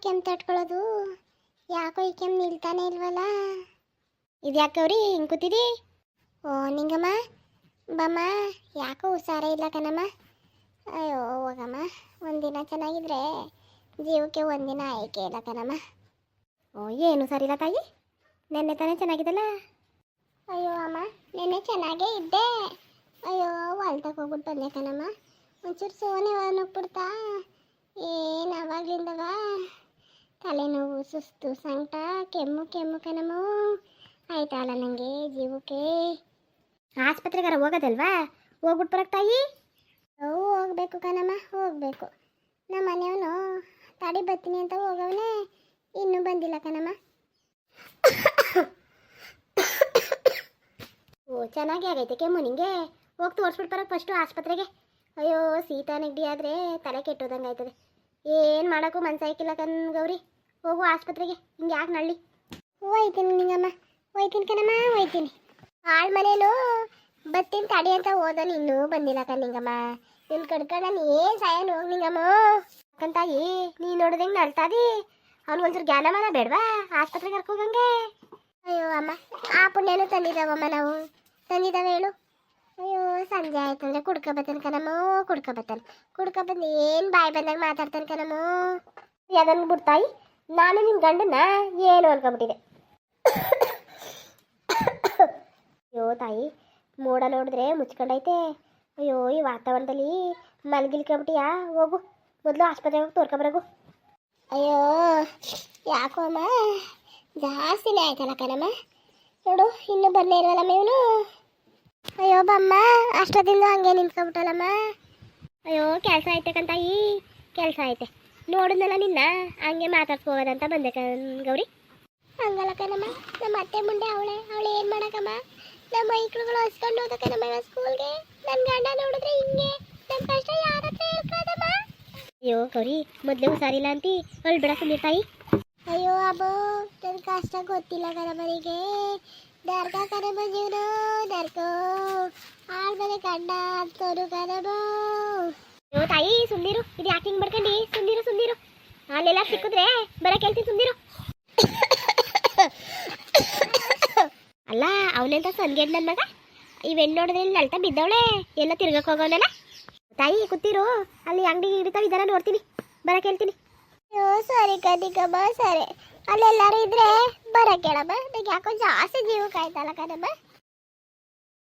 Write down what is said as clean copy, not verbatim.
ಕೆಮ್ಮು ತಟ್ಕೊಳ್ಳೋದು? ಯಾಕೋ ಈ ಕೆಮ್ಮು ನಿಲ್ತಾನೆ ಇಲ್ವಲ್ಲ. ಇದು ಯಾಕವ್ರಿ ಹಿಂಗೆ ಕೂತಿದಿ? ಓ ನಿಂಗಮ್ಮ ಬಮ್ಮ, ಯಾಕೋ ಹುಷಾರೇ ಇಲ್ಲ ಕಣಮ್ಮ. ಅಯ್ಯೋ ಹೋಗಮ್ಮ, ಒಂದಿನ ಚೆನ್ನಾಗಿದ್ರೆ ಜೀವಕ್ಕೆ ಒಂದಿನ ಆಯ್ಕೆ ಇಲ್ಲ ಕಣಮ್ಮ. ಓ ಏನು ಸರಿ ಇಲ್ಲ ತಾಯಿ, ನೆನ್ನೆ ತಾನೇ ಚೆನ್ನಾಗಿದ್ದಲ್ಲ? ಅಯ್ಯೋ ಅಮ್ಮ, ನೆನ್ನೆ ಚೆನ್ನಾಗೇ ಇದ್ದೆ. ಅಯ್ಯೋ ಹೊಲ್ದಾಗ ಹೋಗ್ಬಿಟ್ಟು ಬಂದೆ ಕಣಮ್ಮ. ಒಂಚೂರು ಸೋನೆ ನುಗ್ಬಿಡ್ತಾ, ಏನು ಅವಾಗ್ಲಿಂದವ ತಲೆನೋವು, ಸುಸ್ತು, ಸಂಕಟ, ಕೆಮ್ಮು ಕೆಮ್ಮು ಕಣಮ್ಮ ಆಯ್ತಲ್ಲ ನನಗೆ ಜೀವಕ್ಕೆ. ಆಸ್ಪತ್ರೆಗಾರ ಹೋಗೋದಲ್ವಾ, ಹೋಗ್ಬಿಟ್ಟು ಬರಕ್ಕೆ ತಾಯಿ? ಹೋಗ್ಬೇಕು ಕಣಮ್ಮ, ಹೋಗ್ಬೇಕು. ನಮ್ಮ ಮನೆಯವನು ತಡಿ ಬರ್ತೀನಿ ಅಂತ ಹೋಗವನೇ, ಇನ್ನೂ ಬಂದಿಲ್ಲ ಕಣಮ್ಮ. ಓ ಚೆನ್ನಾಗಿ ಆಗೈತೆ ಕೆಮ್ಮು ನಿಂಗೆ? ಹೋಗಿ ತೋರಿಸ್ಬಿಟ್ಟು ಬರೋಕ್ಕೆ ಫಸ್ಟು ಆಸ್ಪತ್ರೆಗೆ. ಅಯ್ಯೋ ಶೀತ ನೆಗಡಿ ಆದರೆ ತಲೆ ಕೆಟ್ಟೋದಂಗೆ ಆಯ್ತದೆ. ಏನು ಮಾಡೋಕ್ಕೂ ಮನ್ಸಾಯ್ಕಿಲ್ಲ ಗೌರಿ. ಹೋಗು ಆಸ್ಪತ್ರೆಗೆ, ಹಿಂಗೆ ಯಾಕೆ ನಳ್ಳಿ. ಹೋಯ್ತೀನಿ ನಿಂಗಮ್ಮ, ಹೋಯ್ತೀನಿ ಕಣಮ್ಮ, ಹೋಯ್ತೀನಿ. ಆಳ್ ಮನೇನು ಬತ್ತೀನಿ ತಡಿ ಅಂತ ಹೋದನು, ಇನ್ನೂ ಬಂದಿಲ್ಲ ಕಣ್ಣಿಂಗಮ್ಮ. ಇಲ್ಲಿ ಕಡ್ಕೊಂಡು ನಾನು ಏನು ಸಾಯನು ಹೋಗಿ ನಿಂಗಮ್ಮ. ಅಕ್ಕಂತಾಗಿ ನೀನು ನೋಡಿದಂಗೆ ನಳ್ತಾದಿ, ಅವ್ನಿಗೊಂಚೂರು ಜ್ಞಾನ ಮಾನ ಬೇಡವಾ ಆಸ್ಪತ್ರೆಗೆ ಕರ್ಕೋಗಂಗೆ? ಅಯ್ಯೋ ಅಮ್ಮ, ಆ ಪುಣ್ಯನೂ ತಂದಿದ್ದಾವಮ್ಮ, ನಾವು ತಂದಿದ್ದಾವೆ ಹೇಳು. ಅಯ್ಯೋ ಸಂಜೆ ಆಯ್ತು ಅಂದರೆ ಕುಡ್ಕೊಬತ್ತಾನೆ ಕಣಮ್ಮ, ಕುಡ್ಕೊಬಂದು ಏನು ಬಾಯಿ ಬಂದಾಗ ಮಾತಾಡ್ತಾನೆ ಕಣಮ್ಮ. ಯಾವ್ದನ್ನು ಬಿಡ್ತಾಯಿ, ನಾನು ನಿಮ್ಮ ಗಂಡನ್ನ ಏನು ಅನ್ಕೊಬಿಟ್ಟಿದೆ. ಅಯ್ಯೋ ತಾಯಿ, ಮೋಡ ನೋಡಿದ್ರೆ ಮುಚ್ಕೊಂಡೈತೆ. ಅಯ್ಯೋ ಈ ವಾತಾವರಣದಲ್ಲಿ ಮಲಗಿಲ್ಕೊಬಿಟ್ಟಿಯಾ? ಹೋಗು ಮೊದಲು ಆಸ್ಪತ್ರೆಗೆ ಹೋಗಿ ತೋರ್ಕೊಬರಗು. ಅಯ್ಯೋ ಯಾಕೋ ಅಮ್ಮ, ಜಾಸ್ತಿನೇ ಆಯ್ತಲ್ಲ ಕಣಮ್ಮ. ನೋಡು ಇನ್ನೂ ಬರಲೇ ಇಲ್ವಲ್ಲಮ್ಮ ಇವನು. ಅಯ್ಯೋ ಬಮ್ಮ, ಅಷ್ಟೊತ್ತಿಂದ ಹಂಗೆ ನಿಂತ್ಕೊಬಿಟ್ಟಲ್ಲಮ್ಮ. ಅಯ್ಯೋ ಕೆಲಸ ಐತೆ ಕಂತಾಯಿ, ಕೆಲಸ ಐತೆ. ನೋಡಿದ್ನಲ್ಲ ನಿನ್ನ, ಹಂಗೆ ಮಾತಾಡ್ಸ್ಕೋಬೋದಂತ ಬಂದೆ ಗೌರಿ. ಹಂಗಲ್ಲ ಕಣಮ್ಮ, ನಮ್ಮ ಅತ್ತೆ ಮುಂದೆ ಅವಳು ಏನು ಮಾಡಕ್ಕಮ್ಮ? ನಮ್ಮ ಮೈಕ್ಳುಗಳು ಹಸ್ಕೊಂಡು ಹೋದಕ್ಕನಮ್ಮ ಇವಾಗ ಸ್ಕೂಲ್ಗೆ. ನನ್ನ ಗಂಡ ನೋಡಿದ್ರೆ ಹಿಂಗೆ, ನಮ್ಮ ಕಷ್ಟ ಯಾರ ಹತ್ರ ಹೇಳ್ಕೋದಮ್ಮ? ಅಯ್ಯೋ ಗೌರಿ, ಮೊದಲೇ ಹುಷಾರಿಲ್ಲ ಅಂತಿ ಅವಳು ಬಿಡ ಸುಮ್ಮನೆ. ಅಯ್ಯೋ ಅಬ್ಬೋ, ನನ್ನ ಕಷ್ಟ ಗೊತ್ತಿಲ್ಲ ಕಣಮ್ಮನಿಗೆ. ದರ್ಗ ಕಣಮ್ಮ ಜೀವನ, ದರ್ಗೋ ಆಳ್ಮೇಲೆ ಗಂಡ ಅಂತೋರು ಕಣಮ್ಮ. ಅಯ್ಯೋ ತಾಯಿ ಸುಂದಿರು, ಇದು ಯಾಕೆ ಹಿಂಗೆ ಮಾಡ್ಕೊಂಡು? ಸುಂದಿರು ಅಲ್ಲೆಲ್ಲ ಸಿಕ್ಕಿದ್ರೆ ಬರಕ್ಕೆ ಹೇಳ್ತೀನಿ ಸುಂದಿರು. ಅಲ್ಲ ಅವನೆಂತ ಸಂಗೇಡ್ ನನ್ನ ಮಗ, ಇವೆಣ್ಣು ನೋಡಿದ್ರೆ ಇಲ್ಲಿ ನಳ್ತಾ ಬಿದ್ದವಳೆ, ಎಲ್ಲ ತಿರ್ಗಕ್ಕೆ ಹೋಗೋನಲ್ಲ. ತಾಯಿ ಕೂತಿರು, ಅಲ್ಲಿ ಅಂಗಡಿ ಹಿಡಿತಾವ ಇದ್ದಾರ ನೋಡ್ತೀನಿ, ಬರಕ್ಕೆ ಹೇಳ್ತೀನಿ. ಅಯ್ಯೋ ಸರಿ ಕದಿಕಮ್ಮ, ಸರಿ. ಅಲ್ಲೆಲ್ಲರೂ ಇದ್ರೆ ಬರಕ್ಕೆ ಹೇಳಮ್ಮ, ನನಗೆ ಯಾಕೋ ಜಾಸ್ತಿ ಜೀವಕ್ಕೆ ಆಯ್ತಲ್ಲ ಕಣಮ್ಮ.